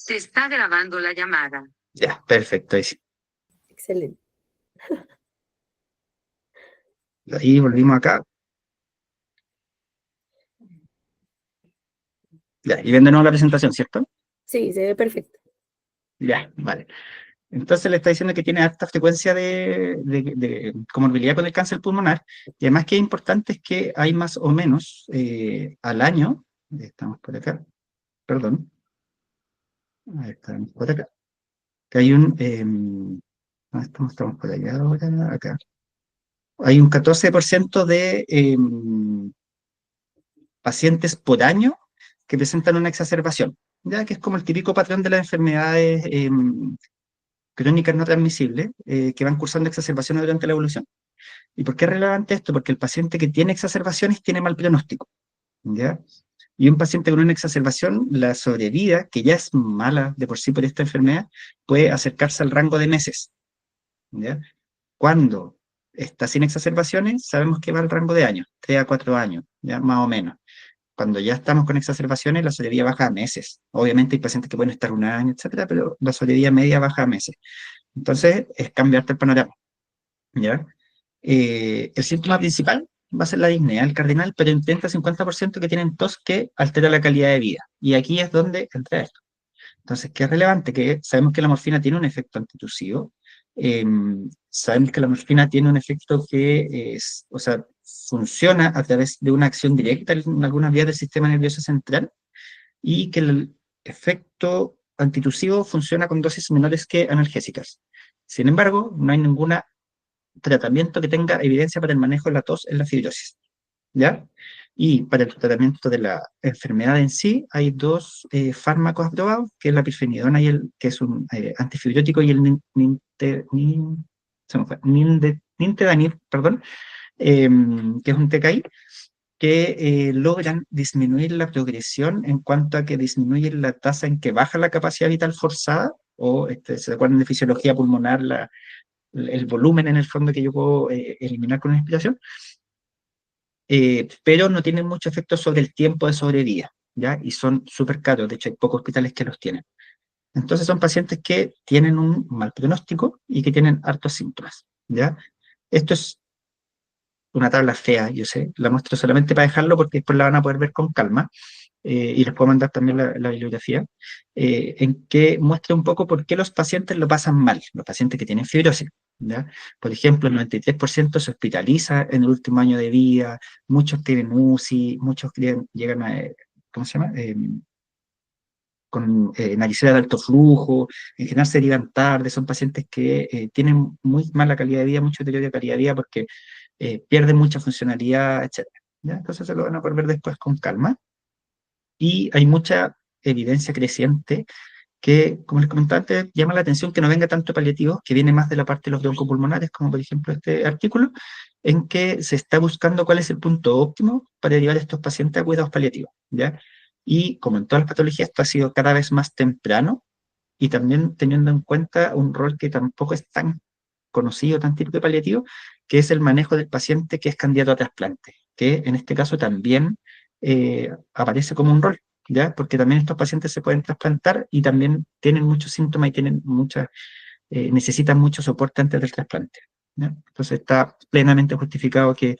Se está grabando la llamada. Ya, perfecto. Ahí, sí. Excelente. Ahí volvimos acá. Ya, y ven de nuevo la presentación, ¿cierto? Sí, se ve perfecto. Ya, vale. Entonces le está diciendo que tiene alta frecuencia de comorbilidad con el cáncer pulmonar, y además que es importante es que hay más o menos al año, estamos por acá, perdón, ahí estamos por acá, que hay estamos por allá ahora, acá, hay un 14% de pacientes por año que presentan una exacerbación, ya que es como el típico patrón de las enfermedades crónicas no transmisibles que van cursando exacerbaciones durante la evolución. ¿Y por qué es relevante esto? Porque el paciente que tiene exacerbaciones tiene mal pronóstico, ¿ya? Y un paciente con una exacerbación, la sobrevida, que ya es mala de por sí por esta enfermedad, puede acercarse al rango de meses, ¿ya? Cuando está sin exacerbaciones, sabemos que va al rango de años, 3 a 4 años, ¿ya? Más o menos. Cuando ya estamos con exacerbaciones, la sobrevida baja a meses. Obviamente hay pacientes que pueden estar un año, etcétera, pero la sobrevida media baja a meses. Entonces, es cambiarte el panorama, ¿ya? El síntoma principal va a ser la disnea, el cardinal, pero en 30-50% que tienen tos que altera la calidad de vida. Y aquí es donde entra esto. Entonces, ¿qué es relevante? Que sabemos que la morfina tiene un efecto antitusivo, eh, sabemos que la morfina tiene un efecto que es, o sea, funciona a través de una acción directa en algunas vías del sistema nervioso central, y que el efecto antitusivo funciona con dosis menores que analgésicas. Sin embargo, no hay ningún tratamiento que tenga evidencia para el manejo de la tos en la fibrosis, ¿ya? Y para el tratamiento de la enfermedad en sí, hay dos fármacos aprobados, que es la pirfenidona, que es un antifibrótico, y el nintedanib, perdón, que es un TKI, que logran disminuir la progresión en cuanto a que disminuyen la tasa en que baja la capacidad vital forzada, o se acuerdan de fisiología pulmonar, el volumen en el fondo que yo puedo eliminar con una inspiración, pero no tienen mucho efecto sobre el tiempo de sobrevida, ¿ya? Y son súper caros, de hecho hay pocos hospitales que los tienen. Entonces son pacientes que tienen un mal pronóstico y que tienen hartos síntomas, ¿ya? Esto es una tabla fea, yo sé, la muestro solamente para dejarlo porque después la van a poder ver con calma, y les puedo mandar también la bibliografía, en que muestra un poco por qué los pacientes lo pasan mal, los pacientes que tienen fibrosis, ¿ya? Por ejemplo, el 93% se hospitaliza en el último año de vida, muchos tienen UCI, muchos llegan a, ¿cómo se llama? Con naricera de alto flujo, en general se derivan tarde, son pacientes que tienen muy mala calidad de vida, mucho deterioro de calidad de vida porque pierden mucha funcionalidad, etcétera, ¿ya? Entonces se lo van a poder ver después con calma. Y hay mucha evidencia creciente que, como les comentaba antes, llama la atención que no venga tanto paliativo, que viene más de la parte de los broncopulmonares, como por ejemplo este artículo, en que se está buscando cuál es el punto óptimo para llevar a estos pacientes a cuidados paliativos, ¿ya? Y como en todas las patologías, esto ha sido cada vez más temprano, y también teniendo en cuenta un rol que tampoco es tan conocido, tan típico de paliativo, que es el manejo del paciente que es candidato a trasplante, que en este caso también aparece como un rol, ¿ya? Porque también estos pacientes se pueden trasplantar y también tienen muchos síntomas y tienen necesitan mucho soporte antes del trasplante, ¿ya? Entonces está plenamente justificado que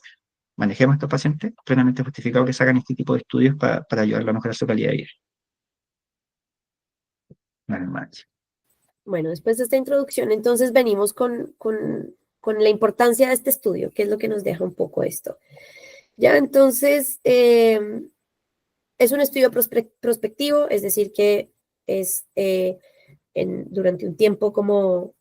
manejemos a estos pacientes, plenamente justificado que se hagan este tipo de estudios para ayudarlos a mejorar su calidad de vida. Bueno, después de esta introducción, entonces venimos con la importancia de este estudio, que es lo que nos deja un poco esto. Ya, entonces, es un estudio prospectivo, es decir, que es durante un tiempo como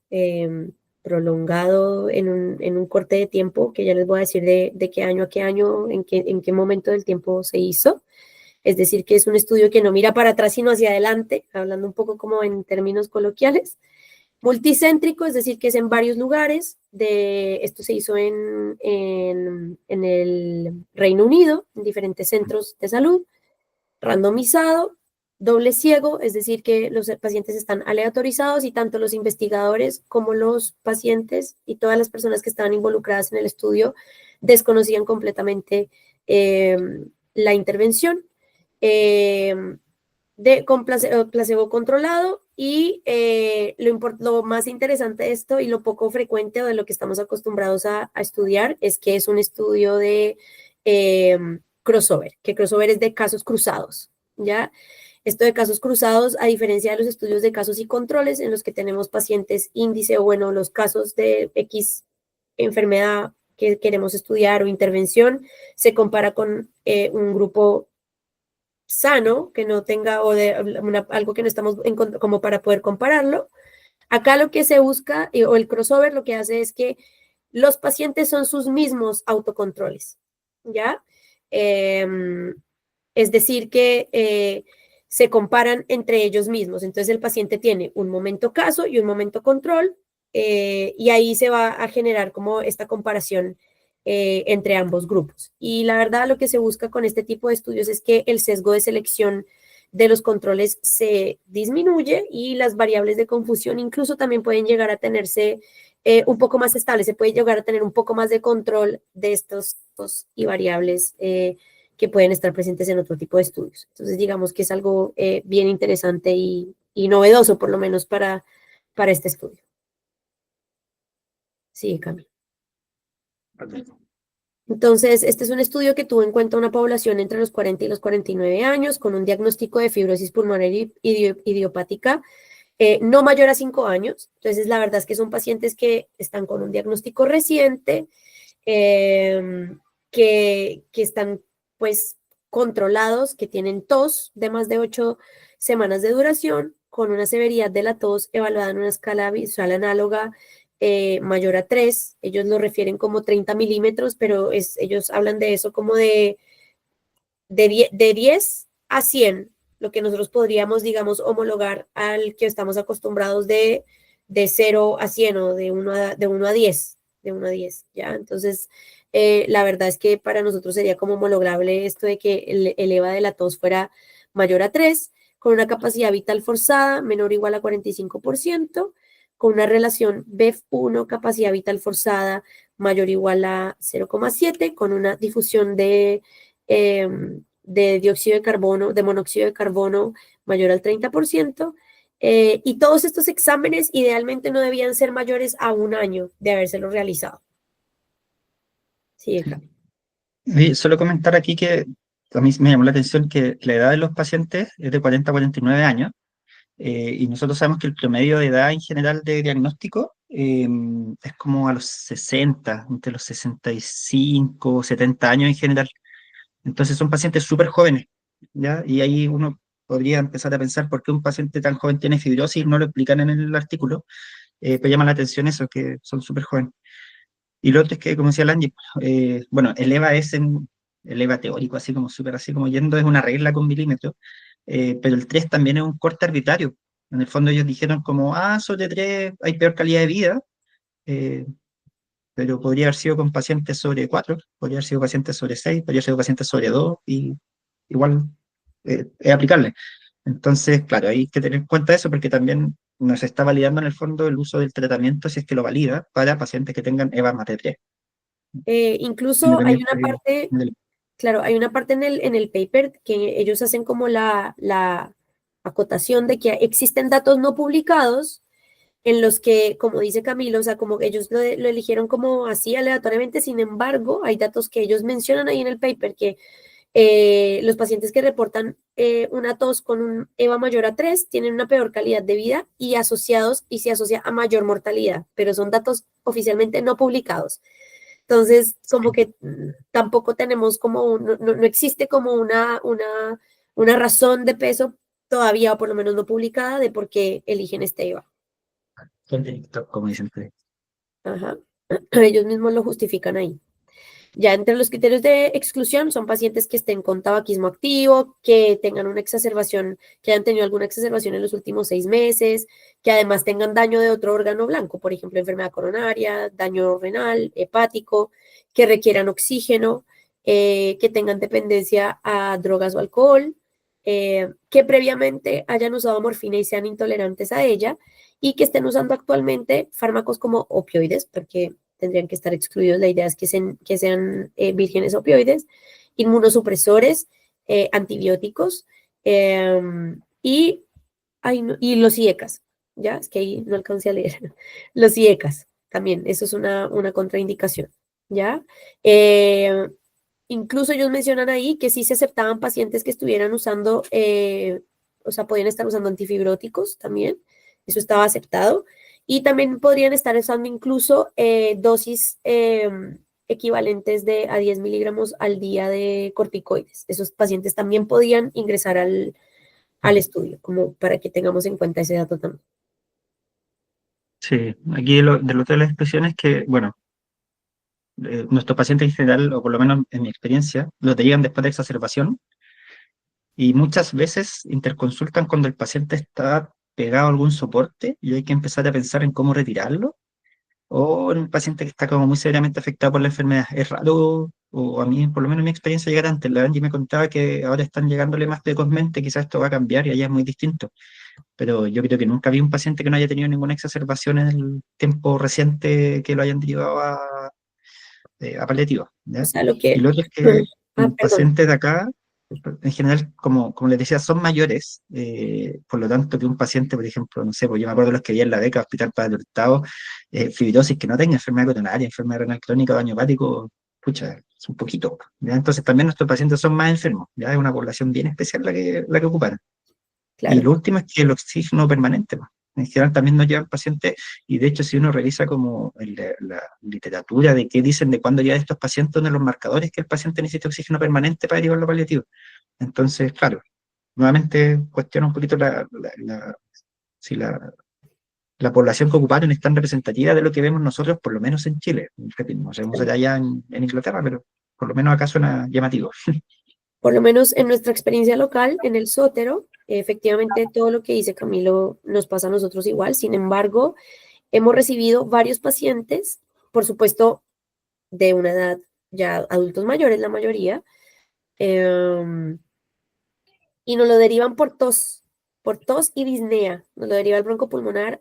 prolongado en un corte de tiempo, que ya les voy a decir de qué año a qué año, en qué momento del tiempo se hizo. Es decir, que es un estudio que no mira para atrás, sino hacia adelante, hablando un poco como en términos coloquiales. Multicéntrico, es decir, que es en varios lugares. Esto se hizo en el Reino Unido, en diferentes centros de salud. Randomizado, doble ciego, es decir, que los pacientes están aleatorizados y tanto los investigadores como los pacientes y todas las personas que estaban involucradas en el estudio desconocían completamente la intervención. con placebo controlado y lo más interesante de esto y lo poco frecuente o de lo que estamos acostumbrados a estudiar es que es un estudio de crossover, que crossover es de casos cruzados, ¿ya? Esto de casos cruzados, a diferencia de los estudios de casos y controles en los que tenemos pacientes índice o bueno, los casos de X enfermedad que queremos estudiar o intervención, se compara con un grupo sano, que no tenga o de algo que no estamos como para poder compararlo. Acá lo que se busca, o el crossover lo que hace es que los pacientes son sus mismos autocontroles, ¿ya? Es decir, que se comparan entre ellos mismos. Entonces el paciente tiene un momento caso y un momento control, y ahí se va a generar como esta comparación entre ambos grupos. Y la verdad lo que se busca con este tipo de estudios es que el sesgo de selección de los controles se disminuye y las variables de confusión incluso también pueden llegar a tenerse un poco más estables, se puede llegar a tener un poco más de control de estos y variables que pueden estar presentes en otro tipo de estudios. Entonces digamos que es algo bien interesante y novedoso por lo menos para este estudio. Sí, Camilo. Entonces, este es un estudio que tuvo en cuenta una población entre los 40 y los 49 años con un diagnóstico de fibrosis pulmonar idiopática no mayor a 5 años. Entonces, la verdad es que son pacientes que están con un diagnóstico reciente, que están pues controlados, que tienen tos de más de 8 semanas de duración, con una severidad de la tos evaluada en una escala visual análoga mayor a 3, ellos lo refieren como 30 milímetros, pero ellos hablan de eso como de 10 a 100, lo que nosotros podríamos, digamos, homologar al que estamos acostumbrados de 0 a 100 o de 1 a 10, ¿ya? Entonces, la verdad es que para nosotros sería como homologable esto de que el EVA de la tos fuera mayor a 3, con una capacidad vital forzada menor o igual a 45%, con una relación BEF1, capacidad vital forzada, mayor o igual a 0,7, con una difusión de dióxido de carbono, de monóxido de carbono mayor al 30%, y todos estos exámenes idealmente no debían ser mayores a 1 año de habérselo realizado. Sí, Y solo comentar aquí que a mí me llamó la atención que la edad de los pacientes es de 40 a 49 años. Y nosotros sabemos que el promedio de edad en general de diagnóstico es como a los 60, entre los 65, 70 años en general. Entonces son pacientes súper jóvenes, ¿ya? Y ahí uno podría empezar a pensar por qué un paciente tan joven tiene fibrosis, no lo explican en el artículo, pero llama la atención eso, que son súper jóvenes. Y lo otro es que, como decía Lange, bueno, el EVA el EVA teórico, así como súper así como yendo, es una regla con milímetros, pero el 3 también es un corte arbitrario. En el fondo ellos dijeron como, sobre 3 hay peor calidad de vida, eh, pero podría haber sido con pacientes sobre 4, podría haber sido pacientes sobre 6, podría haber sido pacientes sobre 2, y igual es aplicable. Entonces, claro, hay que tener en cuenta eso porque también nos está validando en el fondo el uso del tratamiento, si es que lo valida, para pacientes que tengan EVA más de 3. Incluso hay una parte, claro, hay una parte en el paper que ellos hacen como la acotación de que existen datos no publicados en los que, como dice Camilo, o sea, como ellos lo eligieron como así aleatoriamente, sin embargo, hay datos que ellos mencionan ahí en el paper que los pacientes que reportan una tos con un EVA mayor a 3 tienen una peor calidad de vida y se asocia a mayor mortalidad, pero son datos oficialmente no publicados. Entonces, como que tampoco tenemos como, no existe como una razón de peso todavía, o por lo menos no publicada, de por qué eligen este EVA. Como dicen. Ajá. Ellos mismos lo justifican ahí. Ya entre los criterios de exclusión son pacientes que estén con tabaquismo activo, que tengan una exacerbación, que hayan tenido alguna exacerbación en los últimos 6 meses, que además tengan daño de otro órgano blanco, por ejemplo, enfermedad coronaria, daño renal, hepático, que requieran oxígeno, que tengan dependencia a drogas o alcohol, que previamente hayan usado morfina y sean intolerantes a ella, y que estén usando actualmente fármacos como opioides, porque tendrían que estar excluidos. La idea es que sean vírgenes opioides, inmunosupresores, antibióticos, y los IECAS, ¿ya? Es que ahí no alcancé a leer. Los IECAS también, eso es una contraindicación, ¿ya? Incluso ellos mencionan ahí que sí se aceptaban pacientes que estuvieran usando, o sea, podían estar usando antifibróticos también, eso estaba aceptado, y también podrían estar usando incluso dosis equivalentes a 10 miligramos al día de corticoides. Esos pacientes también podían ingresar al estudio, como para que tengamos en cuenta ese dato también. Sí, aquí de lo de las expresiones que, bueno, nuestros pacientes en general, o por lo menos en mi experiencia, los te llegan después de exacerbación y muchas veces interconsultan cuando el paciente está pegado a algún soporte y hay que empezar a pensar en cómo retirarlo, o en un paciente que está como muy severamente afectado por la enfermedad. Es raro, o a mí, por lo menos en mi experiencia, llegar antes. La Angie me contaba que ahora están llegándole más precozmente, quizás esto va a cambiar y allá es muy distinto. Pero yo creo que nunca vi un paciente que no haya tenido ninguna exacerbación en el tiempo reciente que lo hayan derivado a paliativos, O ¿ya? sea, lo Y que... lo otro es que los Perdón. pacientes de acá, en general, como les decía, son mayores, por lo tanto que un paciente, por ejemplo, no sé, pues yo me acuerdo de los que había en la beca Hospital Padre Hurtado, fibrosis que no tenga enfermedad coronaria, enfermedad renal crónica o daño hepático, pucha, es un poquito, ¿ya? Entonces también nuestros pacientes son más enfermos, ¿ya? Es una población bien especial la que ocupan. Y Claro, lo último es que el oxígeno permanente, pues. En general también nos llevan pacientes, y de hecho si uno revisa como la literatura de qué dicen de cuándo llegan estos pacientes, uno de los marcadores que el paciente necesita oxígeno permanente para derivarlo paliativo. Entonces, claro, nuevamente cuestiona un poquito si la población que ocuparon es tan representativa de lo que vemos nosotros, por lo menos en Chile. Repito, no sabemos allá en Inglaterra, pero por lo menos acá suena llamativo. por lo menos en nuestra experiencia local, en el Sótero, efectivamente todo lo que dice Camilo nos pasa a nosotros igual. Sin embargo, hemos recibido varios pacientes, por supuesto, de una edad ya adultos mayores, la mayoría, em, y nos lo derivan por tos y disnea. Nos lo deriva el broncopulmonar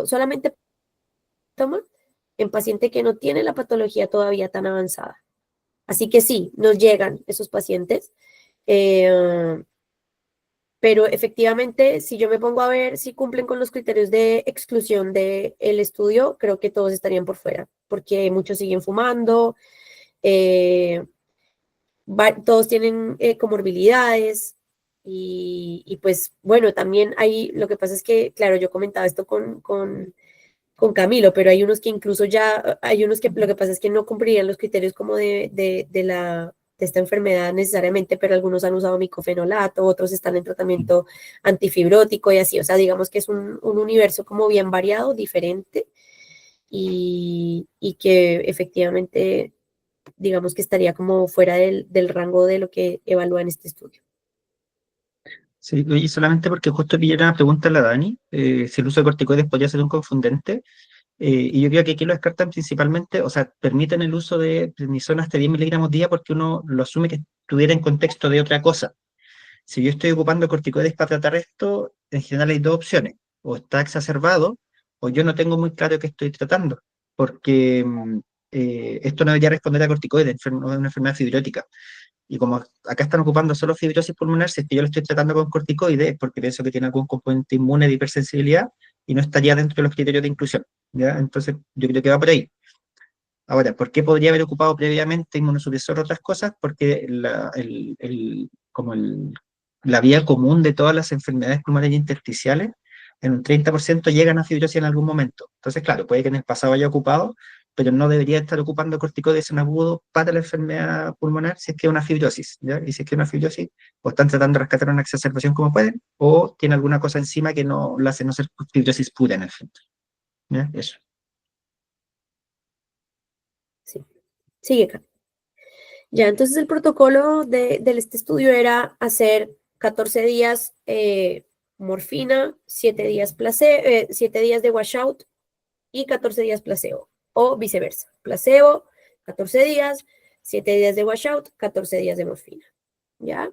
solamente toma en paciente que no tiene la patología todavía tan avanzada. Así que sí, nos llegan esos pacientes. eh, pero efectivamente, si yo me pongo a ver si cumplen con los criterios de exclusión del estudio, creo que todos estarían por fuera, porque muchos siguen fumando, eh, todos tienen comorbilidades y pues bueno, también hay, lo que pasa es que, claro, yo comentaba esto con Camilo, pero hay unos que incluso hay unos que lo que pasa es que no cumplirían los criterios como de esta enfermedad necesariamente, pero algunos han usado micofenolato, otros están en tratamiento antifibrótico y así, o sea, digamos que es un universo como bien variado, diferente y que efectivamente, digamos que estaría como fuera del rango de lo que evalúa en este estudio. Sí, y solamente porque justo pillé una pregunta a la Dani, si el uso de corticoides podría ser un confundente, y yo creo que aquí lo descartan principalmente, o sea, permiten el uso de prednisona hasta 10 miligramos día porque uno lo asume que estuviera en contexto de otra cosa. Si yo estoy ocupando corticoides para tratar esto, en general hay dos opciones, o está exacerbado, o yo no tengo muy claro qué estoy tratando, porque esto no debería responder a corticoides, no es una enfermedad fibrótica. Y como acá están ocupando solo fibrosis pulmonar, si es que yo lo estoy tratando con corticoides, porque pienso que tiene algún componente inmune de hipersensibilidad y no estaría dentro de los criterios de inclusión, ¿ya? Entonces, yo creo que va por ahí. Ahora, ¿por qué podría haber ocupado previamente inmunosupresor o otras cosas? Porque la vía común de todas las enfermedades pulmonares intersticiales, en un 30% llegan a fibrosis en algún momento. Entonces, claro, puede que en el pasado haya ocupado, pero no debería estar ocupando corticoides en agudo para la enfermedad pulmonar si es que es una fibrosis, ¿ya? Y si es que es una fibrosis, o están tratando de rescatar una exacerbación como pueden, o tiene alguna cosa encima que no la hace no ser fibrosis pura en el fondo, ¿ya? Eso. Sí, sigue acá. Ya, entonces el protocolo de este estudio era hacer 14 días morfina, 7 días 7 días de washout y 14 días placebo, o viceversa. Placebo, 14 días, 7 días de washout, 14 días de morfina. ¿Ya?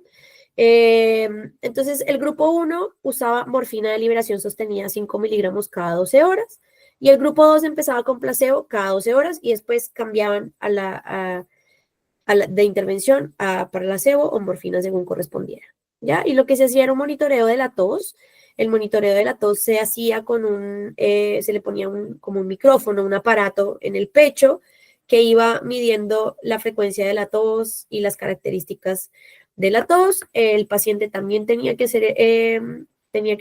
Entonces, el grupo 1 usaba morfina de liberación sostenida 5 miligramos cada 12 horas y el grupo 2 empezaba con placebo cada 12 horas y después cambiaban de intervención a placebo o morfina según correspondiera. ¿ya? Y lo que se hacía era un monitoreo de la tos. El monitoreo de la tos se hacía se le ponía como un micrófono, un aparato en el pecho que iba midiendo la frecuencia de la tos y las características de la tos. El paciente también tenía que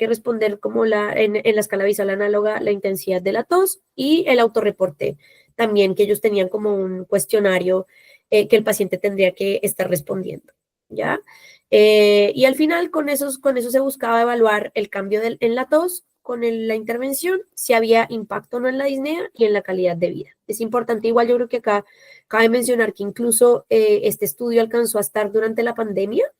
responder como en la escala visual análoga la intensidad de la tos y el autorreporte también, que ellos tenían como un cuestionario que el paciente tendría que estar respondiendo, ¿ya? Y al final con eso se buscaba evaluar el cambio en la tos con la intervención, si había impacto o no en la disnea y en la calidad de vida. Es importante, igual yo creo que acá cabe mencionar que incluso este estudio alcanzó a estar durante la pandemia.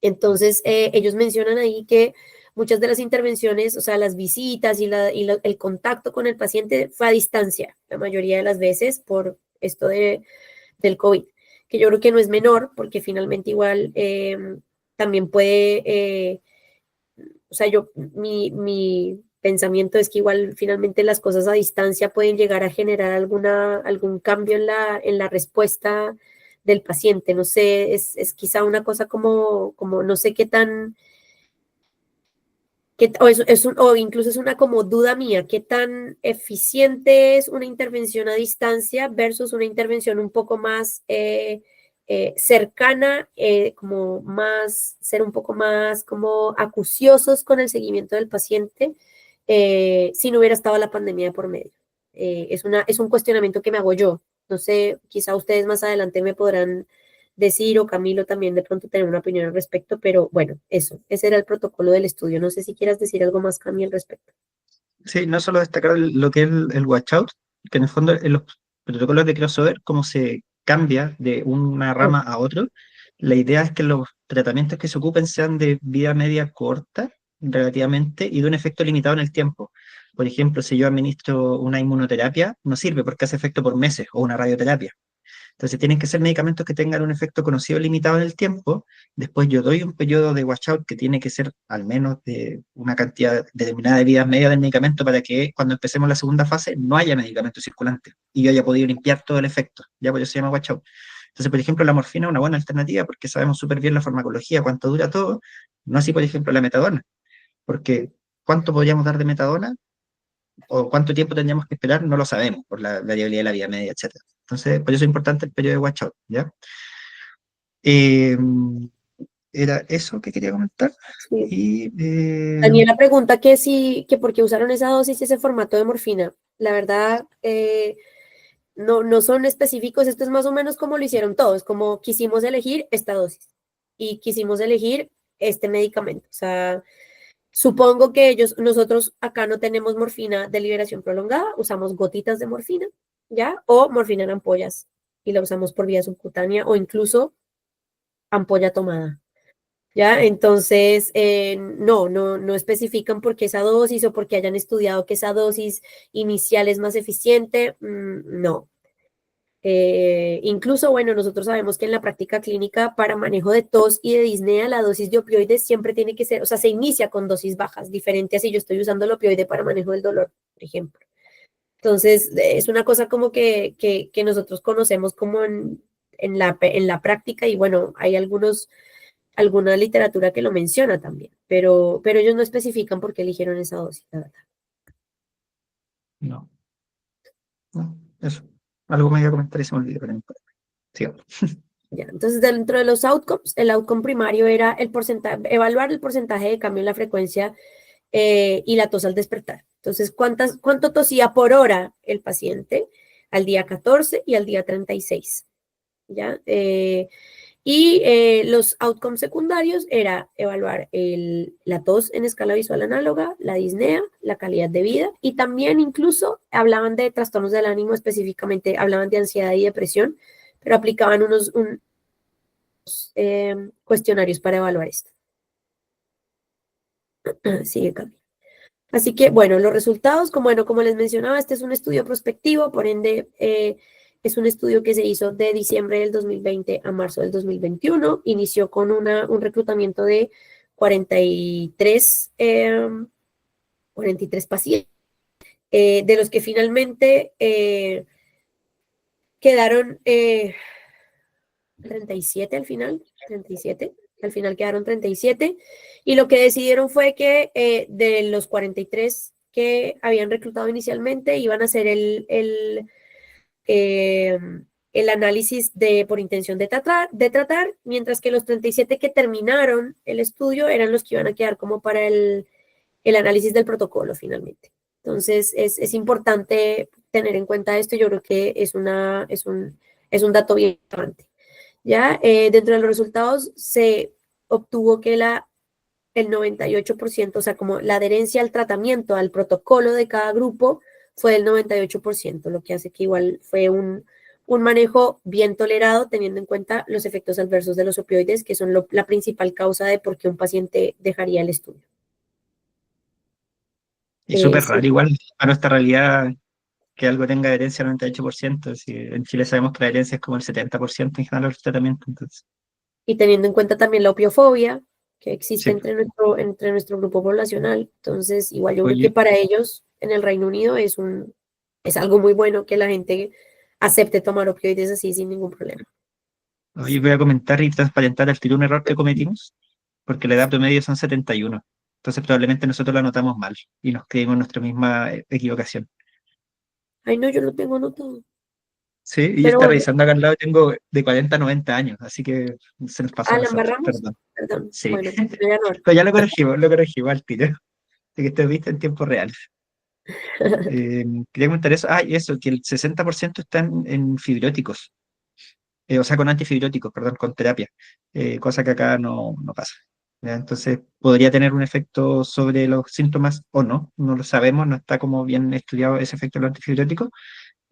Entonces, ellos mencionan ahí que muchas de las intervenciones, o sea, las visitas el contacto con el paciente fue a distancia, la mayoría de las veces por esto del COVID, que yo creo que no es menor, porque finalmente igual también puede, o sea, mi pensamiento es que igual finalmente las cosas a distancia pueden llegar a generar algún cambio en la respuesta del paciente. No sé, es quizá una cosa como no sé qué tan, o incluso es una como duda mía, qué tan eficiente es una intervención a distancia versus una intervención un poco más cercana, ser un poco más como acuciosos con el seguimiento del paciente si no hubiera estado la pandemia de por medio. Es un cuestionamiento que me hago yo. No sé, quizá ustedes más adelante me podrán decir, o Camilo también de pronto tener una opinión al respecto, pero bueno, ese era el protocolo del estudio. No sé si quieras decir algo más, Cami, al respecto. Sí, no solo destacar lo que es el watchout, que en el fondo en los protocolos de crossover, como se cambia de una Ah, rama a otro, la idea es que los tratamientos que se ocupen sean de vida media corta, relativamente, y de un efecto limitado en el tiempo. Por ejemplo, si yo administro una inmunoterapia, no sirve porque hace efecto por meses, o una radioterapia. Entonces tienen que ser medicamentos que tengan un efecto conocido limitado en el tiempo. Después yo doy un periodo de washout que tiene que ser al menos de una cantidad determinada de vidas media del medicamento para que cuando empecemos la segunda fase no haya medicamento circulante y yo haya podido limpiar todo el efecto. Ya por eso se llama washout. Entonces, por ejemplo, la morfina es una buena alternativa porque sabemos súper bien la farmacología, cuánto dura todo. No así, por ejemplo, la metadona, porque cuánto podríamos dar de metadona o cuánto tiempo tendríamos que esperar, no lo sabemos por la variabilidad de la vida media, etcétera. Entonces, por eso es importante el periodo de washout, ¿ya? Eh, Era eso que quería comentar. sí. Y Daniela pregunta que por qué usaron esa dosis y ese formato de morfina. La verdad, no son específicos. Esto es más o menos como lo hicieron todos, como quisimos elegir esta dosis y quisimos elegir este medicamento. O sea, supongo que nosotros acá no tenemos morfina de liberación prolongada, usamos gotitas de morfina, ¿ya? O morfina en ampollas y la usamos por vía subcutánea o incluso ampolla tomada, ¿ya? Entonces, no especifican por qué esa dosis o porque hayan estudiado que esa dosis inicial es más eficiente, no. Incluso, bueno, nosotros sabemos que en la práctica clínica para manejo de tos y de disnea, la dosis de opioides siempre tiene que ser, o sea, se inicia con dosis bajas, diferente a si yo estoy usando el opioide para manejo del dolor, por ejemplo. Entonces, es una cosa como que nosotros conocemos como en la práctica y bueno, hay alguna literatura que lo menciona también, pero ellos no especifican por qué eligieron esa dosis, la verdad. no, no, eso. Algo me iba a comentar y se me olvidó, pero no importa. Sigamos. Ya, entonces, dentro de los outcomes, el outcome primario era el porcentaje, evaluar el porcentaje de cambio en la frecuencia y la tos al despertar. Entonces, ¿cuánto tosía por hora el paciente al día 14 y al día 36? ¿Ya? Los outcomes secundarios era evaluar la tos en escala visual análoga, la disnea, la calidad de vida y también incluso hablaban de trastornos del ánimo, específicamente hablaban de ansiedad y depresión, pero aplicaban unos cuestionarios para evaluar esto. Sigue, Cami. Así que, bueno, los resultados, como les mencionaba, este es un estudio prospectivo, por ende, es un estudio que se hizo de diciembre del 2020 a marzo del 2021. Inició con un reclutamiento de 43, 43 pacientes, de los que finalmente quedaron 37 al final, 37. al final quedaron 37, y lo que decidieron fue que de los 43 que habían reclutado inicialmente iban a hacer eh, el análisis por intención de tratar, mientras que los 37 que terminaron el estudio eran los que iban a quedar como para el análisis del protocolo finalmente. Entonces, es importante tener en cuenta esto. Yo creo que es un dato bien importante. ¿Ya? Dentro de los resultados se obtuvo que el 98%, o sea, como la adherencia al tratamiento, al protocolo de cada grupo, fue del 98%, lo que hace que igual fue un manejo bien tolerado, teniendo en cuenta los efectos adversos de los opioides, que son la principal causa de por qué un paciente dejaría el estudio. Y súper Sí. raro igual a nuestra realidad que algo tenga adherencia al 98%. Si en Chile sabemos que la adherencia es como el 70% en general de los tratamientos, entonces, Y teniendo en cuenta también la opiofobia que existe sí. entre nuestro grupo poblacional. Entonces, igual yo creo que Oye, para ellos en el Reino Unido es algo muy bueno que la gente acepte tomar opioides así sin ningún problema. oye, voy a comentar y transparentar al tiro un error que cometimos, porque la edad promedio son 71. Entonces probablemente nosotros lo anotamos mal y nos creemos nuestra misma equivocación. Ay, no, yo lo tengo anotado. Sí, y yo Pero estaba bueno, revisando acá al lado, tengo de 40 a 90 años, así que se nos pasó a ¿la nosotros, embarramos? perdón. Perdón. Sí, Bueno, me ganó. pero ya lo corregimos al tiro, de que esto viste en tiempo real. Quería comentar eso, y eso, que el 60% están en fibrióticos, o sea, con antifibróticos, perdón, con terapia, cosa que acá no pasa. ¿Ya? Entonces, podría tener un efecto sobre los síntomas o no lo sabemos, no está como bien estudiado ese efecto de los antifibróticos,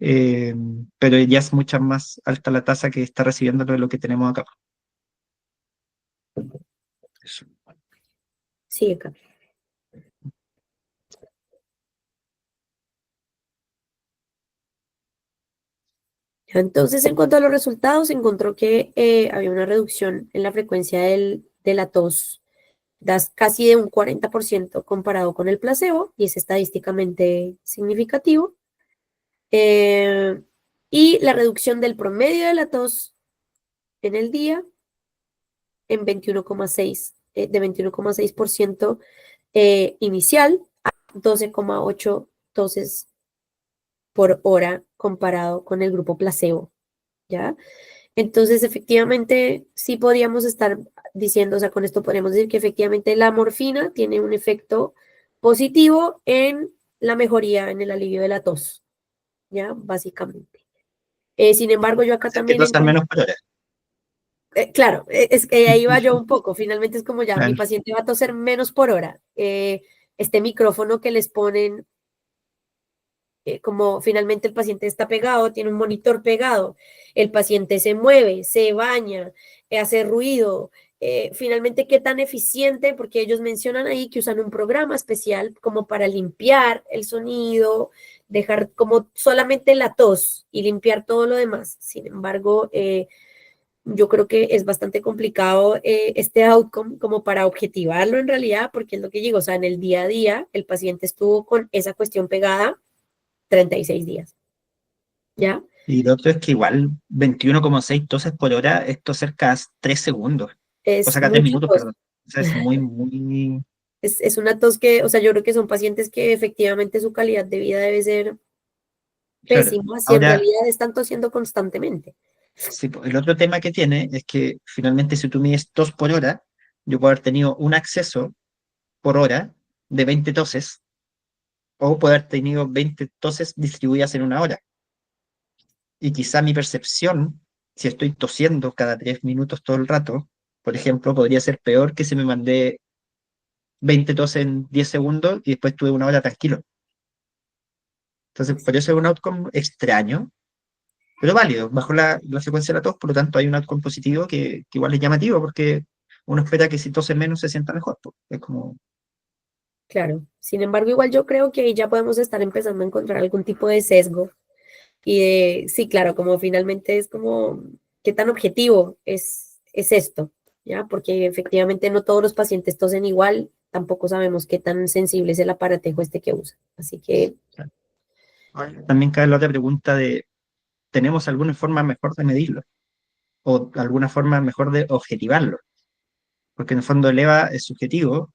eh, pero ya es mucha más alta la tasa que está recibiendo de lo que tenemos acá. Eso. Sí, acá. Entonces, en cuanto a los resultados, se encontró que había una reducción en la frecuencia de la tos, casi de un 40% comparado con el placebo, y es estadísticamente significativo. Eh, y la reducción del promedio de la tos en el día en 21,6, de 21,6% inicial a 12,8 toses por hora comparado con el grupo placebo, ¿ya? Entonces, efectivamente, sí podríamos estar diciendo, o sea, con esto podríamos decir que efectivamente la morfina tiene un efecto positivo en la mejoría, en el alivio de la tos, ¿ya? Básicamente. Sin embargo, yo acá Hacer que también tosan encontré, menos por hora. claro, es que ahí va yo un poco, finalmente es como ya, mi Claro. paciente va a toser menos por hora. Este micrófono que les ponen como finalmente el paciente está pegado, tiene un monitor pegado, el paciente se mueve, se baña, hace ruido. Finalmente, qué tan eficiente, porque ellos mencionan ahí que usan un programa especial como para limpiar el sonido, dejar como solamente la tos y limpiar todo lo demás. Sin embargo, yo creo que es bastante complicado este outcome como para objetivarlo en realidad, porque es lo que digo, o sea, en el día a día el paciente estuvo con esa cuestión pegada 36 días, ¿ya? Y lo otro es que igual 21,6 toses por hora es toser cada 3 segundos. O Es sea, cada 3 mucho minutos, tos. perdón. O sea, es muy. Es una tos que, o sea, yo creo que son pacientes que efectivamente su calidad de vida debe ser Claro. pésima si en Ahora, realidad están tosiendo constantemente. sí, pues, el otro tema que tiene es que finalmente si tú mides tos por hora, yo puedo haber tenido un acceso por hora de 20 toses o puedo haber tenido 20 toses distribuidas en una hora. Y quizá mi percepción, si estoy tosiendo cada 3 minutos todo el rato, por ejemplo, podría ser peor que si me mandé 20 toses en 10 segundos y después tuve una hora tranquilo. Entonces, por eso es un outcome extraño, pero válido. Bajo la frecuencia de la tos, por lo tanto, hay un outcome positivo que igual es llamativo porque uno espera que si tose menos se sienta mejor, pues. Es como, Claro. Sin embargo, igual yo creo que ahí ya podemos estar empezando a encontrar algún tipo de sesgo y sí, claro, como finalmente es como, ¿qué tan objetivo es esto? ¿Ya? Porque efectivamente no todos los pacientes tosen igual, tampoco sabemos qué tan sensible es el aparatejo este que usa. Así que, también cae la otra pregunta de, ¿tenemos alguna forma mejor de medirlo? ¿O alguna forma mejor de objetivarlo? porque en el fondo el EVA es subjetivo.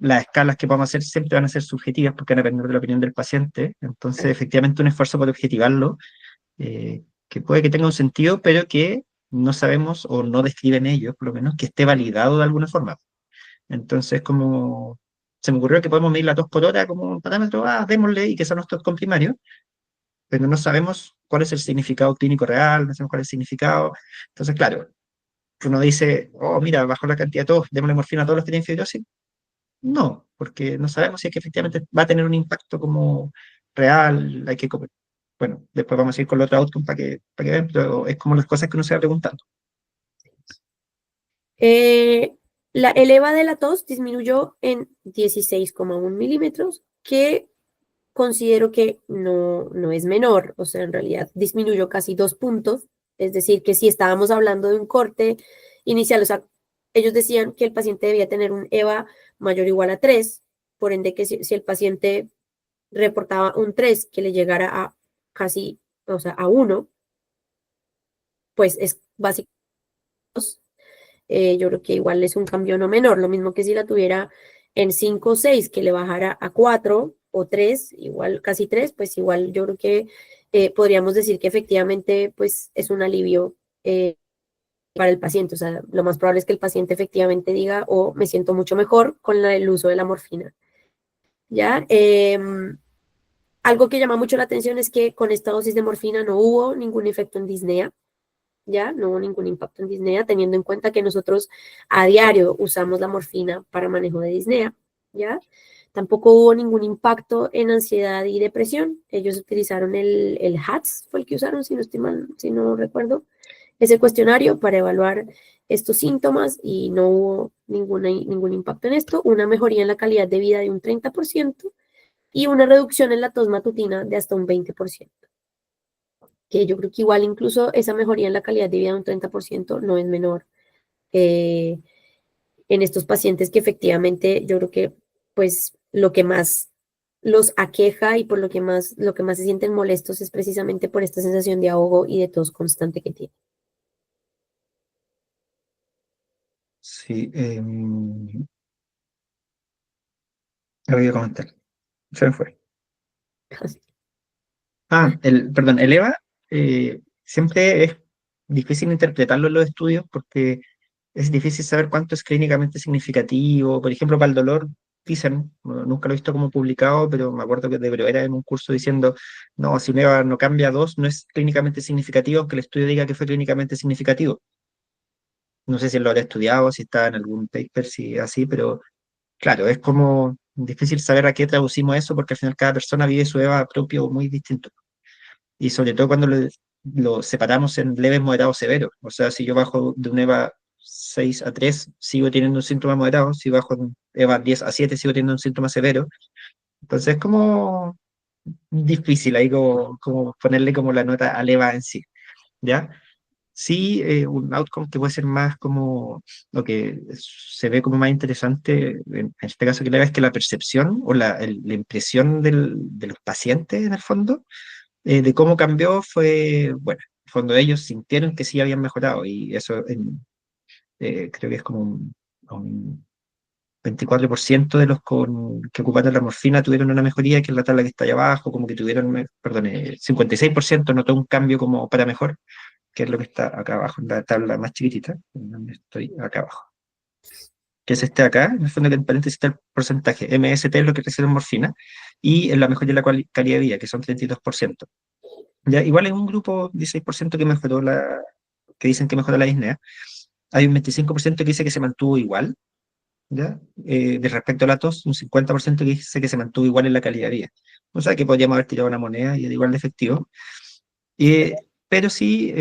Las escalas que vamos a hacer siempre van a ser subjetivas porque van a depender de la opinión del paciente. Entonces, efectivamente, un esfuerzo por objetivarlo, que puede que tenga un sentido, pero que no sabemos o no describen ellos, por lo menos, que esté validado de alguna forma. Entonces, como se me ocurrió que podemos medir la tos por hora como un parámetro, démosle y que son nuestros comprimarios, pero no sabemos cuál es el significado clínico real, no sabemos cuál es el significado. Entonces, claro, uno dice, oh, mira, bajó la cantidad de tos, démosle morfina a todos los que tienen fibrosis. No, porque no sabemos si es que efectivamente va a tener un impacto como real, hay que, bueno, después vamos a ir con el otro outcome para que vean, pero es como las cosas que uno se va preguntando. El EVA de la tos disminuyó en 16,1 milímetros, que considero que no es menor, o sea, en realidad disminuyó casi 2 puntos, es decir, que si estábamos hablando de un corte inicial, o sea, ellos decían que el paciente debía tener un EVA mayor o igual a 3, por ende que si el paciente reportaba un 3 que le llegara a casi, o sea, a 1, pues es básicamente, yo creo que igual es un cambio no menor, lo mismo que si la tuviera en 5 o 6, que le bajara a 4 o 3, igual casi 3, pues igual yo creo que podríamos decir que efectivamente pues es un alivio para el paciente, o sea, lo más probable es que el paciente efectivamente diga, oh, me siento mucho mejor con el uso de la morfina, ¿ya? Algo que llama mucho la atención es que con esta dosis de morfina no hubo ningún efecto en disnea, ¿ya? No hubo ningún impacto en disnea, teniendo en cuenta que nosotros a diario usamos la morfina para manejo de disnea, ¿ya? Tampoco hubo ningún impacto en ansiedad y depresión. Ellos utilizaron el HATS, fue el que usaron, si no estoy mal, si no recuerdo, ese cuestionario para evaluar estos síntomas y no hubo ningún impacto en esto. Una mejoría en la calidad de vida de un 30% y una reducción en la tos matutina de hasta un 20%. Que yo creo que igual incluso esa mejoría en la calidad de vida de un 30% no es menor en estos pacientes que efectivamente yo creo que pues lo que más los aqueja y por lo que más se sienten molestos es precisamente por esta sensación de ahogo y de tos constante que tienen. Sí, lo voy a comentar. Se me fue. Perdón, el EVA siempre es difícil interpretarlo en los estudios porque es difícil saber cuánto es clínicamente significativo. Por ejemplo, para el dolor, dicen, nunca lo he visto como publicado, pero me acuerdo que de Brevera en un curso diciendo, no, si un EVA no cambia a 2, no es clínicamente significativo, aunque el estudio diga que fue clínicamente significativo. No sé si lo habrá estudiado, si está en algún paper, si así, pero claro, es como difícil saber a qué traducimos eso porque al final cada persona vive su EVA propio muy distinto. Y sobre todo cuando lo separamos en leves, moderados, severos. O sea, si yo bajo de un EVA 6 a 3, sigo teniendo un síntoma moderado, si bajo de un EVA 10 a 7, sigo teniendo un síntoma severo. Entonces es como difícil ahí como ponerle como la nota al EVA en sí, ¿ya? Sí, un outcome que puede ser más como lo que se ve como más interesante en este caso que le es que la percepción o la impresión de los pacientes en el fondo de cómo cambió fue, bueno, en el fondo ellos sintieron que sí habían mejorado y eso creo que es como un 24% de los que ocuparon la morfina tuvieron una mejoría, que es la tabla que está ahí abajo, como que tuvieron, perdón, 56% notó un cambio como para mejor, que es lo que está acá abajo, en la tabla más chiquitita, donde estoy acá abajo. Que es este acá, en el fondo que en paréntesis está el porcentaje, MST es lo que recibe morfina, y en la mejoría de la calidad de vida, que son 32%. Ya, igual hay un grupo, 16% que mejoró que dicen que mejoró la disnea. Hay un 25% que dice que se mantuvo igual, ¿ya? De respecto a la tos, un 50% que dice que se mantuvo igual en la calidad de vida. O sea, que podríamos haber tirado una moneda y era igual de efectivo. Eh, pero sí,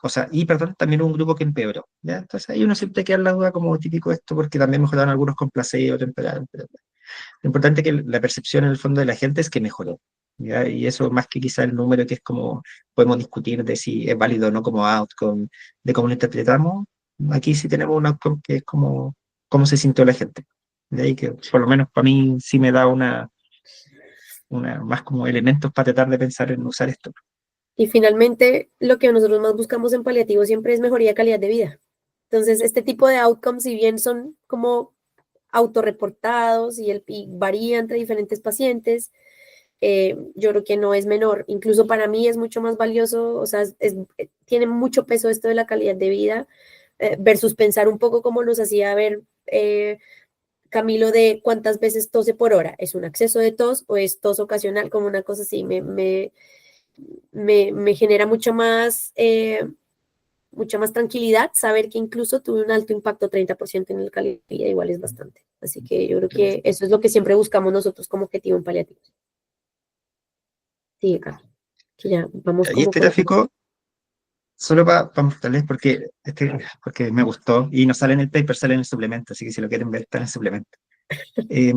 o sea, y perdón, también hubo un grupo que empeoró, ¿ya? Entonces ahí uno siempre queda en la duda como típico esto, porque también mejoraron algunos con placebo, empeoraron. Lo importante es que la percepción en el fondo de la gente es que mejoró, ¿ya? Y eso más que quizá el número que es como podemos discutir de si es válido o no como outcome, de cómo lo interpretamos, aquí sí tenemos un outcome que es como cómo se sintió la gente. De ahí que por lo menos para mí sí me da una más como elementos para tratar de pensar en usar esto. Y finalmente, lo que nosotros más buscamos en paliativo siempre es mejoría de calidad de vida. Entonces, este tipo de outcomes, si bien son como autorreportados y varía entre diferentes pacientes, yo creo que no es menor. Incluso para mí es mucho más valioso, o sea, tiene mucho peso esto de la calidad de vida versus pensar un poco como nos hacía ver Camilo de cuántas veces tose por hora. ¿Es un acceso de tos o es tos ocasional? Como una cosa así, me genera mucha más tranquilidad saber que incluso tuve un alto impacto, 30% en el calidad de vida, igual es bastante. Así que yo creo que eso es lo que siempre buscamos nosotros como objetivo en paliativos. Sí, Carlos, que ya vamos Y como este con... gráfico, solo para mostrarles, porque me gustó, y no sale en el paper, sale en el suplemento, así que si lo quieren ver, está en el suplemento. Que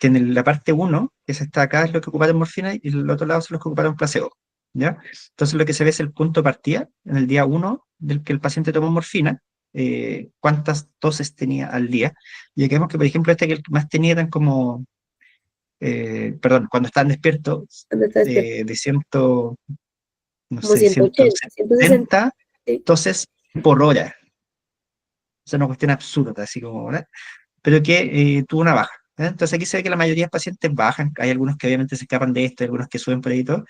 en la parte 1, que se está acá, es lo que ocuparon morfina, y el otro lado son los que ocuparon placebo, ¿ya? Entonces lo que se ve es el punto de partida, en el día 1 del que el paciente tomó morfina, cuántas toses tenía al día, y aquí vemos que, por ejemplo, que el que más tenía eran como, perdón, cuando estaban despiertos, ¿Dónde está despierto? de 100, no Como sé, 180, 160. 170 Sí, toses por hora. Es una cuestión absurda, así como, ¿verdad? Pero que tuvo una baja. ¿Eh? Entonces aquí se ve que la mayoría de pacientes bajan, hay algunos que obviamente se escapan de esto, hay algunos que suben por ahí y todo,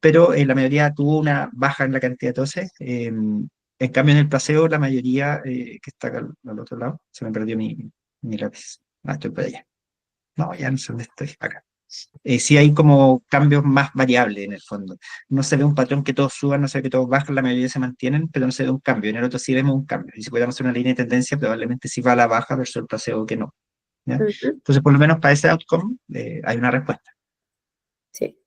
pero la mayoría tuvo una baja en la cantidad de toses. En cambio, en el placebo, la mayoría, que está acá al otro lado, se me perdió mi lápiz. Ah, estoy por allá. No, ya no sé dónde estoy, acá. Sí hay como cambios más variables en el fondo. No se ve un patrón que todos suban, no se ve que todos bajan, la mayoría se mantienen, pero no se ve un cambio. En el otro sí vemos un cambio. Y si pudiéramos hacer una línea de tendencia, probablemente sí va a la baja versus el placebo que no. ¿Ya? ujú, Entonces, por lo menos para ese outcome hay una respuesta. sí.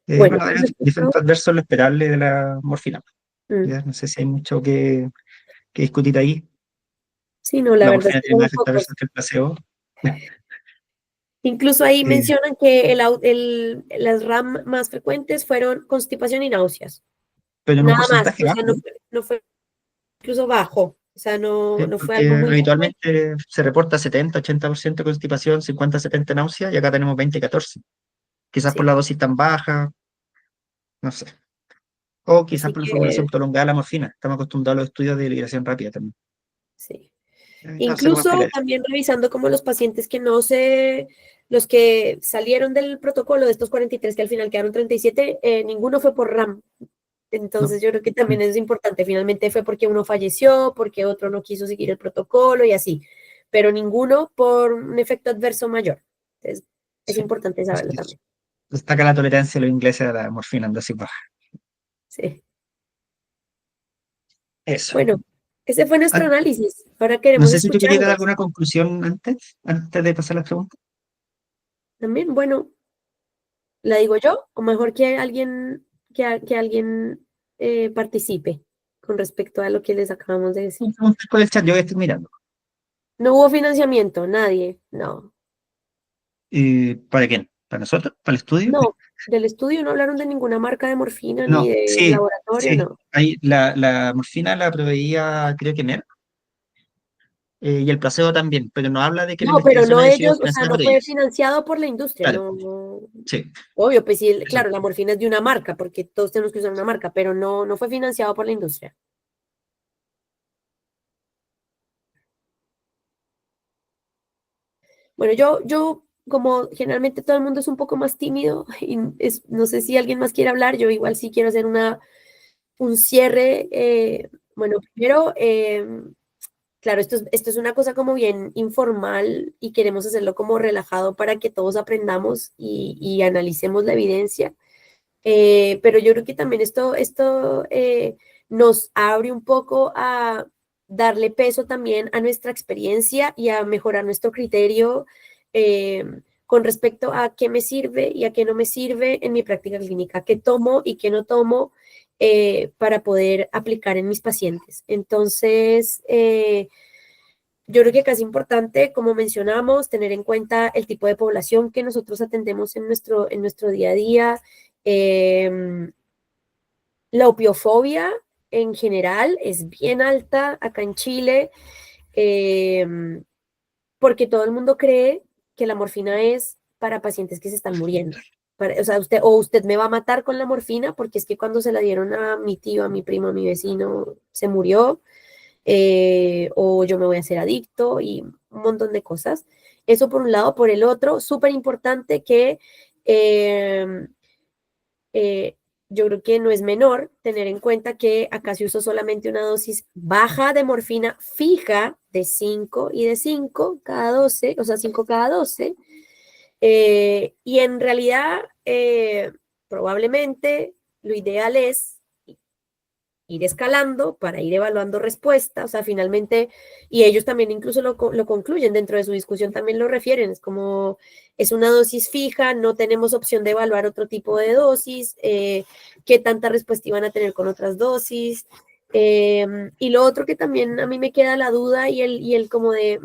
Bueno, Bueno, con hay respecto- diferentes adversos lo esperable de la morfina. mm, ¿Ya? No sé si hay mucho que discutir ahí. sí, no, la La verdad es morfina que tiene más son efecto adverso pocos. que el placebo. Incluso ahí Eh, mencionan que las RAM más frecuentes fueron constipación y náuseas. pero en un Nada más, porcentaje o sea, bajo. no fue incluso bajo, o sea, Sí, no fue porque algo muy frecuente. habitualmente se reporta 70-80% constipación, 50-70% náusea, y acá tenemos 20-14%. Quizás por Sí, la dosis tan baja, no sé. O quizás así por la formulación que prolongada de la morfina. Estamos acostumbrados a los estudios de liberación rápida también. sí. No sé cómo Incluso explicar eso. también revisando como los pacientes los que salieron del protocolo de estos 43 que al final quedaron 37, ninguno fue por RAM. ¿No? Entonces yo creo que Mm, también es importante. Finalmente fue porque uno falleció, porque otro no quiso seguir el protocolo y así, pero ninguno por un efecto adverso mayor. Entonces es sí. importante saberlo también. Destaca la tolerancia de los ingleses a la morfina en dosis baja. Sí. Eso. Bueno, ese fue nuestro Ah, análisis. Ahora no queremos sé si tú querías dar escucharlos. alguna conclusión antes de pasar a las preguntas. También, bueno, ¿la digo yo? O mejor que alguien participe con respecto a lo que les acabamos de decir. Preguntas por el chat, yo voy a estar mirando. No hubo financiamiento, nadie, no. ¿Para quién? ¿Para nosotros? ¿Para el estudio? No, del estudio no hablaron de ninguna marca de morfina ni No, de sí, laboratorio, sí. no. Ahí, la morfina la proveía, creo que Merck, y el placebo también, pero no habla de que la No, pero investigación no haya sido ellos, o sea, financiada no por fue ellos. financiado por la industria, Claro, no, sí, obvio, pues sí, eso. claro, la morfina es de una marca, porque todos tenemos que usar una marca, pero no fue financiado por la industria. Bueno, como generalmente todo el mundo es un poco más tímido, y no sé si alguien más quiere hablar, yo igual sí quiero hacer un cierre. Bueno, primero, claro, esto es una cosa como bien informal y queremos hacerlo como relajado para que todos aprendamos y analicemos la evidencia. Pero yo creo que también esto nos abre un poco a darle peso también a nuestra experiencia y a mejorar nuestro criterio eh, con respecto a qué me sirve y a qué no me sirve en mi práctica clínica, qué tomo y qué no tomo para poder aplicar en mis pacientes. Entonces, yo creo que acá es importante, como mencionamos, tener en cuenta el tipo de población que nosotros atendemos en nuestro día a día. Em, la opiofobia en general es bien alta acá en Chile, porque todo el mundo cree que la morfina es para pacientes que se están muriendo. O sea, usted me va a matar con la morfina, porque es que cuando se la dieron a mi tío, a mi primo, a mi vecino, se murió, o yo me voy a hacer adicto y un montón de cosas. Eso por un lado. Por el otro, súper importante que eh, eh, yo creo que no es menor tener en cuenta que acá se usó solamente una dosis baja de morfina fija de 5 y de 5 cada 12, o sea, 5 cada 12. Y en realidad, probablemente lo ideal es ir escalando para ir evaluando respuesta, o sea, finalmente, y ellos también incluso lo concluyen dentro de su discusión, también lo refieren, es como, es una dosis fija, no tenemos opción de evaluar otro tipo de dosis, qué tanta respuesta iban a tener con otras dosis, y lo otro que también a mí me queda la duda y el como de,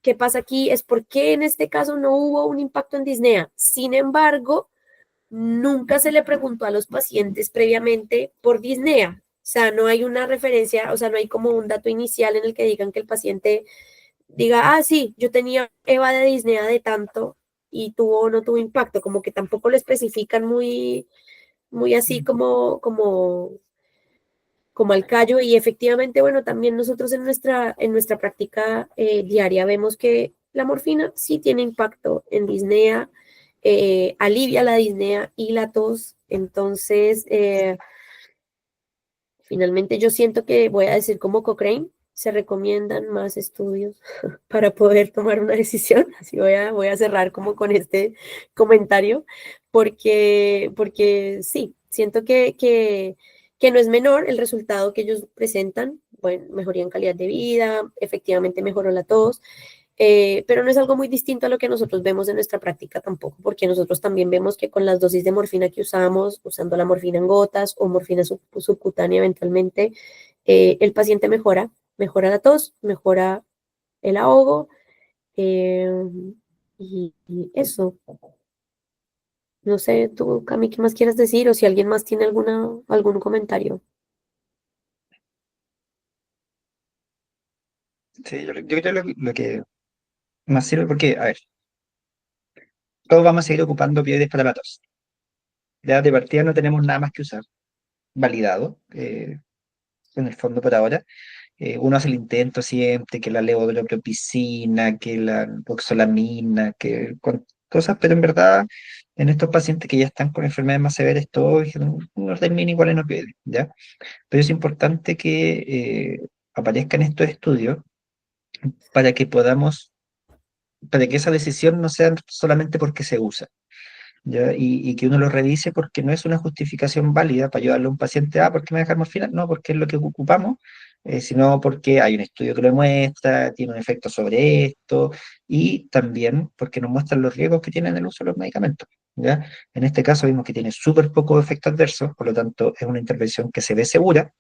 ¿qué pasa aquí? Es por qué en este caso no hubo un impacto en disnea. Sin embargo, nunca se le preguntó a los pacientes previamente por disnea. O sea, no hay una referencia, o sea, no hay como un dato inicial en el que digan que el paciente diga, ah, sí, yo tenía EVA de disnea de tanto y tuvo o no tuvo impacto, como que tampoco lo especifican muy así como al callo. Y efectivamente, bueno, también nosotros en nuestra práctica diaria vemos que la morfina sí tiene impacto en disnea, alivia la disnea y la tos. Entonces, finalmente yo siento que voy a decir como Cochrane, se recomiendan más estudios para poder tomar una decisión. Así voy a cerrar como con este comentario, porque sí, siento que no es menor el resultado que ellos presentan. Bueno, mejoría en calidad de vida, efectivamente mejoró la tos, pero no es algo muy distinto a lo que nosotros vemos en nuestra práctica tampoco, porque nosotros también vemos que con las dosis de morfina que usamos, usando la morfina en gotas o morfina subcutánea eventualmente, el paciente mejora la tos, mejora el ahogo, eh, y eso. No sé, tú, Cami, ¿qué más quieres decir? O si alguien más tiene algún comentario. Sí, yo creo lo que más sirve porque, a ver, todos vamos a seguir ocupando opioides para la tos. Ya de partida no tenemos nada más que usar, validado, en el fondo por ahora. Uno hace el intento siempre, que la levotropicina, que la oxolamina, cosas, pero en verdad, en estos pacientes que ya están con enfermedades más severas, todo no termina igual en opioides, ¿ya? Pero es importante que aparezcan estos estudios para que podamos, para que esa decisión no sea solamente porque se usa. ¿Ya? Y que uno lo revise porque no es una justificación válida para ayudarle a un paciente, ¿por qué me dejar morfina? No, porque es lo que ocupamos, sino porque hay un estudio que lo muestra, tiene un efecto sobre esto, y también porque nos muestran los riesgos que tienen el uso de los medicamentos. ¿Ya? En este caso vimos que tiene súper pocos efectos adversos, por lo tanto es una intervención que se ve segura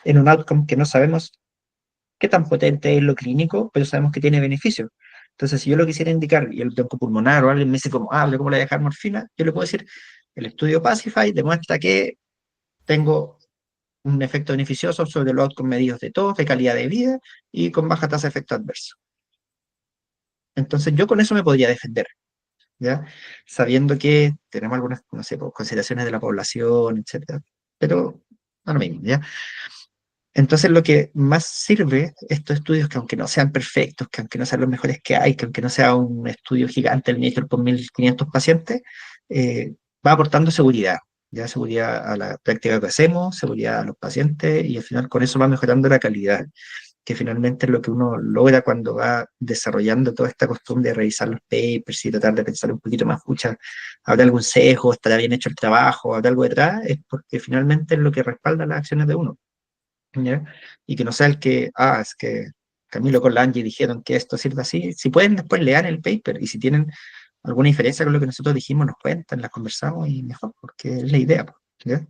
en un outcome que no sabemos qué tan potente es lo clínico, pero sabemos que tiene beneficios. Entonces, si yo lo quisiera indicar y el broncopulmonar o alguien me dice como, ¿cómo le voy a dejar morfina? Yo le puedo decir, el estudio Pacify demuestra que tengo un efecto beneficioso sobre los outcomes medidos de tos, de calidad de vida y con baja tasa de efecto adverso. Entonces, yo con eso me podría defender, ¿ya? Sabiendo que tenemos algunas, no sé, pues, consideraciones de la población, etcétera. Pero, no lo mismo, ¿ya? Entonces, lo que más sirve estos estudios, que aunque no sean perfectos, que aunque no sean los mejores que hay, que aunque no sea un estudio gigante, el Nature por 1.500 pacientes, va aportando seguridad, ya seguridad a la práctica que hacemos, seguridad a los pacientes, y al final con eso va mejorando la calidad, que finalmente es lo que uno logra cuando va desarrollando toda esta costumbre de revisar los papers y tratar de pensar un poquito más, pucha, ¿habrá algún sesgo? ¿Estará bien hecho el trabajo? ¿Habrá algo detrás? Es porque finalmente es lo que respalda las acciones de uno. ¿Ya? Y que no sea el que, es que Camilo con la Angie dijeron que esto sirve así. Si pueden, después lean el paper y si tienen alguna diferencia con lo que nosotros dijimos, nos cuentan, las conversamos y mejor, porque es la idea, ¿ya? O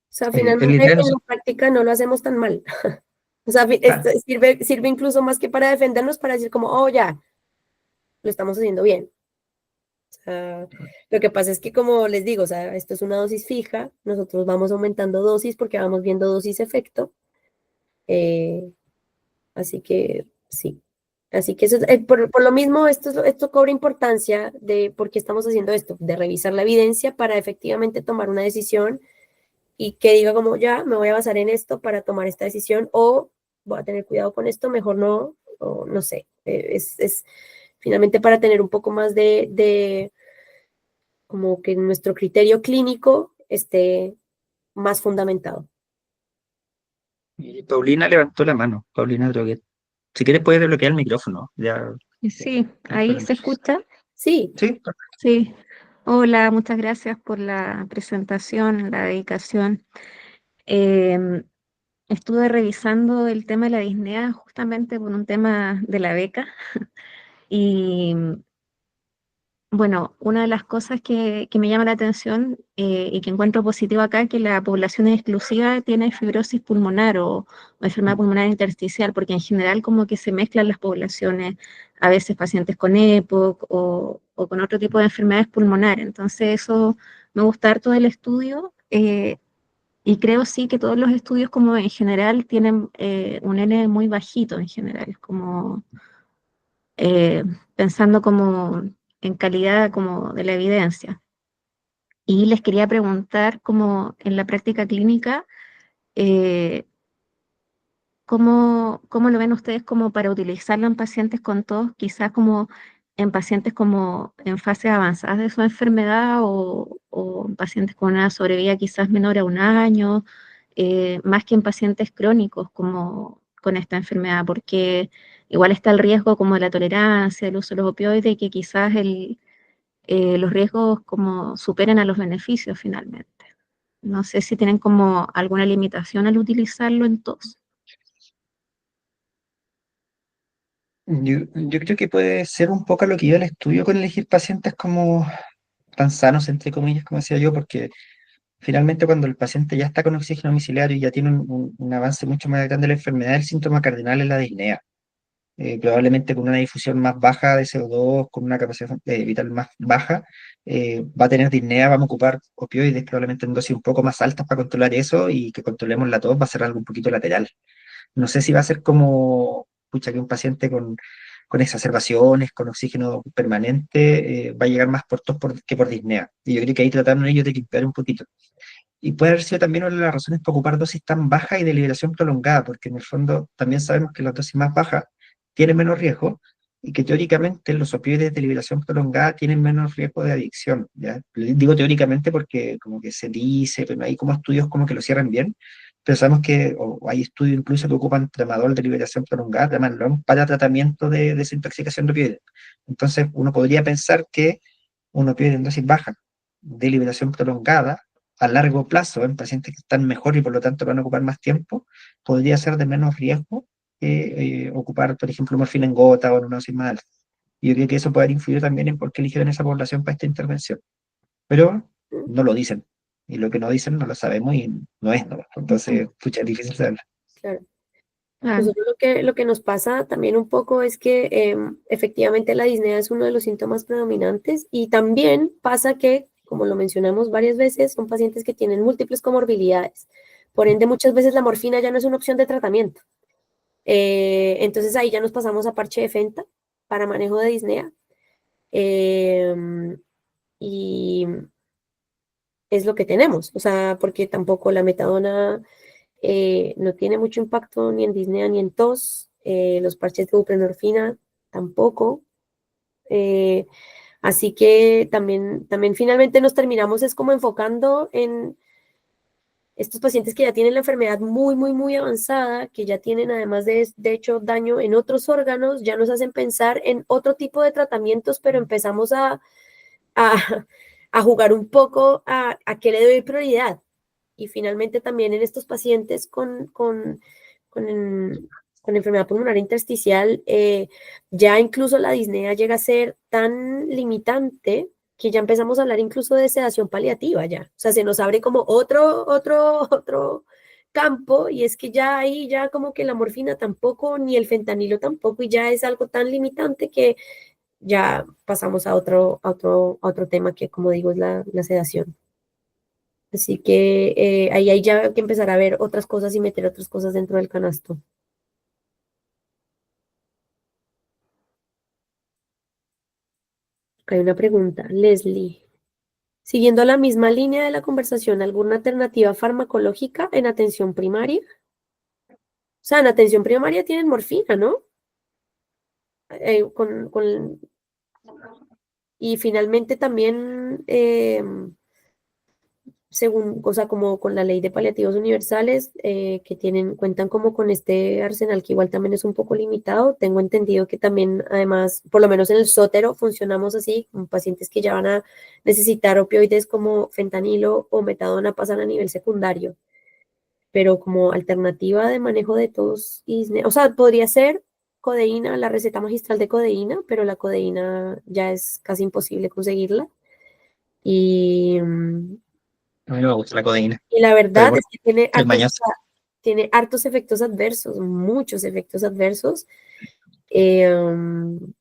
sea, Es la finalmente idea de en la nosotros. práctica no lo hacemos tan mal. O sea, esto Claro, sirve incluso más que para defendernos, para decir como, oh, ya, lo estamos haciendo bien. O sea, lo que pasa es que, como les digo, o sea, esto es una dosis fija, nosotros vamos aumentando dosis porque vamos viendo dosis efecto. eh, Así que sí, Así que eso por lo mismo, esto cobra importancia de por qué estamos haciendo esto, de revisar la evidencia para efectivamente tomar una decisión y que diga como ya, me voy a basar en esto para tomar esta decisión o voy a tener cuidado con esto, mejor no, o no sé. Es finalmente para tener un poco más de como que nuestro criterio clínico esté más fundamentado. Y Paulina levantó la mano, Paulina Droguet. Si quieres puedes desbloquear el micrófono. Ya, Sí, no hay ahí problema. se escucha. Sí, Sí, Sí. Hola, muchas gracias por la presentación, la dedicación. Em, Estuve revisando el tema de la disnea justamente por un tema de la beca y bueno, una de las cosas que me llama la atención y que encuentro positivo acá es que la población exclusiva tiene fibrosis pulmonar o enfermedad pulmonar intersticial, porque en general como que se mezclan las poblaciones, a veces pacientes con EPOC o con otro tipo de enfermedades pulmonares. Entonces eso me gusta harto del estudio y creo sí que todos los estudios como en general tienen un N muy bajito en general, como eh, pensando como en calidad como de la evidencia. Y les quería preguntar, como en la práctica clínica, eh, ¿cómo lo ven ustedes como para utilizarlo en pacientes con tos, quizás como en pacientes como en fases avanzadas de su enfermedad o en pacientes con una sobrevida quizás menor a un año, más que en pacientes crónicos como con esta enfermedad? Porque igual está el riesgo como de la tolerancia, el uso de los opioides, y que quizás los riesgos como superen a los beneficios finalmente. No sé si tienen como alguna limitación al utilizarlo en tos. yo creo que puede ser un poco lo que iba el estudio con elegir pacientes como tan sanos, entre comillas, como decía yo, porque finalmente cuando el paciente ya está con oxígeno domiciliario y ya tiene un avance mucho más grande de la enfermedad, el síntoma cardinal es la disnea. Probablemente con una difusión más baja de CO2, con una capacidad vital más baja, va a tener disnea, vamos a ocupar opioides probablemente en dosis un poco más altas para controlar eso y que controlemos la tos va a ser algo un poquito lateral. No sé si va a ser como, pucha, que un paciente con exacerbaciones, con oxígeno permanente, va a llegar más por tos que por disnea. Y yo creo que ahí trataron ellos de limpiar un poquito. Y puede haber sido también una de las razones para ocupar dosis tan bajas y de liberación prolongada, porque en el fondo también sabemos que las dosis más bajas tienen menos riesgo y que teóricamente los opioides de liberación prolongada tienen menos riesgo de adicción, ¿ya? Digo teóricamente porque como que se dice, pero no hay como estudios como que lo cierran bien, pero sabemos que o hay estudios incluso que ocupan tramadol de liberación prolongada, tramadol, para tratamiento de desintoxicación de opioides. Entonces uno podría pensar que un opioide en dosis baja de liberación prolongada a largo plazo en pacientes que están mejor y por lo tanto van a ocupar más tiempo, podría ser de menos riesgo que ocupar, por ejemplo, morfina en gota o en una dosis más alta. Y yo creo que eso puede influir también en por qué eligieron esa población para esta intervención. Pero no lo dicen. Y lo que no dicen no lo sabemos y no es, ¿no? Entonces, pucha, es difícil saberlo. claro. Claro. Nosotros lo que nos pasa también un poco es que efectivamente la disnea es uno de los síntomas predominantes y también pasa que, como lo mencionamos varias veces, son pacientes que tienen múltiples comorbilidades. Por ende, muchas veces la morfina ya no es una opción de tratamiento. Entonces ahí ya nos pasamos a parche de Fenta para manejo de disnea. Y es lo que tenemos, o sea, porque tampoco la metadona no tiene mucho impacto ni en disnea ni en tos, los parches de buprenorfina tampoco. eh, Así que también finalmente nos terminamos es como enfocando en estos pacientes que ya tienen la enfermedad muy, muy, muy avanzada, que ya tienen además de hecho daño en otros órganos, ya nos hacen pensar en otro tipo de tratamientos, pero empezamos a, a jugar un poco a qué le doy prioridad. Y finalmente también en estos pacientes con enfermedad pulmonar intersticial, ya incluso la disnea llega a ser tan limitante que ya empezamos a hablar incluso de sedación paliativa ya. O sea, se nos abre como otro campo y es que ya ahí ya como que la morfina tampoco, ni el fentanilo tampoco, y ya es algo tan limitante que ya pasamos a otro tema que, como digo, es la sedación. Así que ahí hay ya que empezar a ver otras cosas y meter otras cosas dentro del canasto. Acá hay una pregunta. Leslie. Siguiendo la misma línea de la conversación, ¿alguna alternativa farmacológica en atención primaria? O sea, en atención primaria tienen morfina, ¿no? Y finalmente también, según, o sea, como con la ley de paliativos universales, que cuentan como con este arsenal que igual también es un poco limitado. Tengo entendido que también, además, por lo menos en el Sótero, funcionamos así, con pacientes que ya van a necesitar opioides como fentanilo o metadona pasan a nivel secundario, pero como alternativa de manejo de tos, o sea, podría ser codeína, la receta magistral de codeína, pero la codeína ya es casi imposible conseguirla. Y, A mí no me gusta la codeína, y la pero verdad bueno, es que es mañosa. tiene hartos efectos adversos, muchos efectos adversos. Eh, um,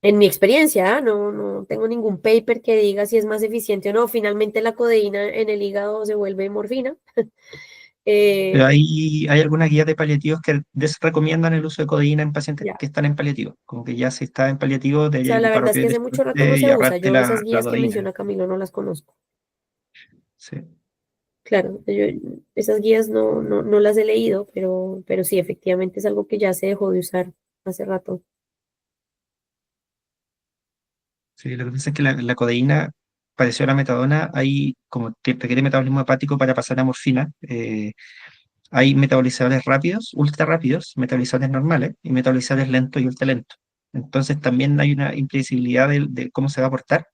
en mi experiencia, no tengo ningún paper que diga si es más eficiente o no. Finalmente la codeína en el hígado se vuelve morfina. Pero Eh, hay algunas guías de paliativos que recomiendan el uso de codeína en pacientes ya. que están en paliativo. Como que ya si está en paliativo, O debería sea, la ocupar verdad es que opioides hace mucho rato no fuertes se y usa. ahorrarte Yo esas la guías que codeína. menciona Camilo no las conozco. Sí. Claro, esas guías no las he leído, pero sí, efectivamente es algo que ya se dejó de usar hace rato. Sí, lo que pasa es que la codeína, pareció a la metadona, hay como que requiere metabolismo hepático para pasar a morfina. Hay metabolizadores rápidos, ultra rápidos, metabolizadores normales y metabolizadores lentos y ultra lentos. Entonces también hay una impredecibilidad de cómo se va a aportar,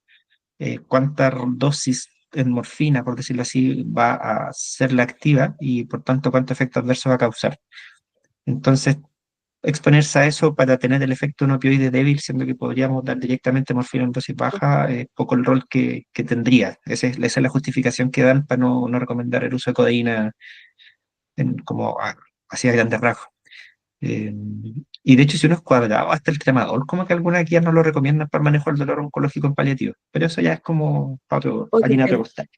cuánta dosis en morfina, por decirlo así, va a ser la activa y por tanto cuánto efecto adverso va a causar. Entonces, exponerse a eso para tener el efecto de un opioide débil, siendo que podríamos dar directamente morfina en dosis baja, poco el rol que tendría. Esa es la justificación que dan para no recomendar el uso de codeína como así a grandes rasgos. Eh, y de hecho, si uno es cuadrado, hasta el tramadol, como que algunas guías no lo recomiendan para manejo del dolor oncológico en paliativo. Pero eso ya es como Otro harina de otro tema. costal.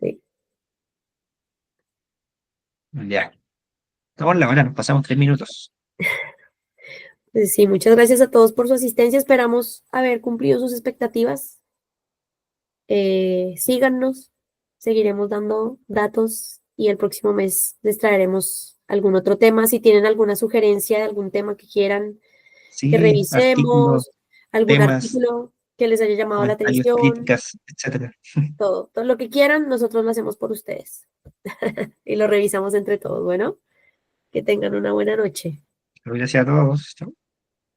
Sí. Ya. Estamos en la hora, nos pasamos 3 minutos. Pues sí, muchas gracias a todos por su asistencia. Esperamos haber cumplido sus expectativas. Síganos, seguiremos dando datos y el próximo mes les traeremos algún otro tema. Si tienen alguna sugerencia de algún tema que quieran que Sí, artículos, revisemos, algún temas, artículo que les haya llamado la comentarios, atención, críticas, etcétera. todo lo que quieran, nosotros lo hacemos por ustedes y lo revisamos entre todos. Bueno, que tengan una buena noche. Gracias a todos. Chao.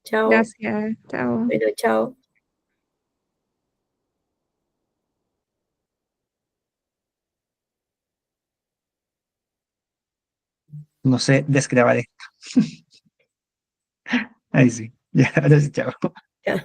Chao. Gracias, chao. Bueno, chao. No sé desgrabar esto. Ahí sí. Ya, ahora sí, chao. Chao.